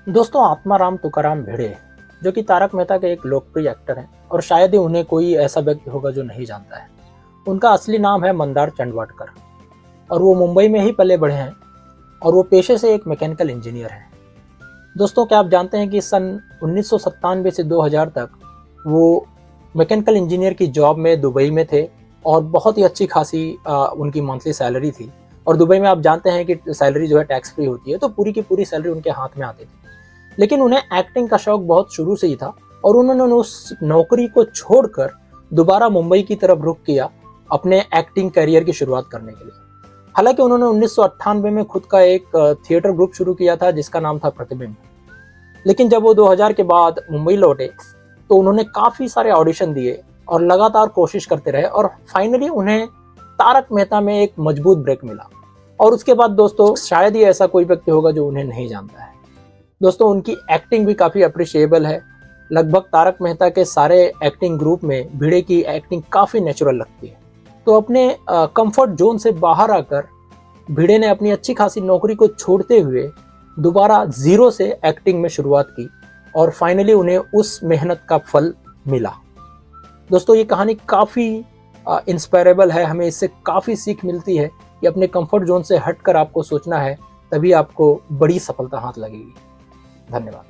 दोस्तों, आत्माराम तुकाराम भिड़े जो कि तारक मेहता के एक लोकप्रिय एक्टर हैं और शायद ही उन्हें कोई ऐसा व्यक्ति होगा जो नहीं जानता है। उनका असली नाम है मंदार चंडवाडकर और वो मुंबई में ही पले बढ़े हैं और वो पेशे से एक मैकेनिकल इंजीनियर हैं। दोस्तों, क्या आप जानते हैं कि सन 1997 से 2000 तक वो मैकेनिकल इंजीनियर की जॉब में दुबई में थे और बहुत ही अच्छी खासी उनकी मंथली सैलरी थी। और दुबई में आप जानते हैं कि सैलरी जो है टैक्स फ्री होती है, तो पूरी की पूरी सैलरी उनके हाथ में आती थी। लेकिन उन्हें एक्टिंग का शौक बहुत शुरू से ही था और उन्होंने उस नौकरी को छोड़कर दोबारा मुंबई की तरफ रुख किया अपने एक्टिंग करियर की शुरुआत करने के लिए। हालांकि उन्होंने 1998 में खुद का एक थिएटर ग्रुप शुरू किया था जिसका नाम था प्रतिबिंब। लेकिन जब वो 2000 के बाद मुंबई लौटे तो उन्होंने काफ़ी सारे ऑडिशन दिए और लगातार कोशिश करते रहे और फाइनली उन्हें तारक मेहता में एक मजबूत ब्रेक मिला। और उसके बाद दोस्तों, शायद ही ऐसा कोई व्यक्ति होगा जो उन्हें नहीं जानता है। दोस्तों, उनकी एक्टिंग भी काफ़ी अप्रिशिएबल है। लगभग तारक मेहता के सारे एक्टिंग ग्रुप में भिड़े की एक्टिंग काफ़ी नेचुरल लगती है। तो अपने कंफर्ट जोन से बाहर आकर भिड़े ने अपनी अच्छी खासी नौकरी को छोड़ते हुए दोबारा जीरो से एक्टिंग में शुरुआत की और फाइनली उन्हें उस मेहनत का फल मिला। दोस्तों, ये कहानी काफ़ी इंस्पायरेबल है। हमें इससे काफ़ी सीख मिलती है कि अपने कंफर्ट जोन से हटकर आपको सोचना है, तभी आपको बड़ी सफलता हाथ लगेगी। धन्यवाद।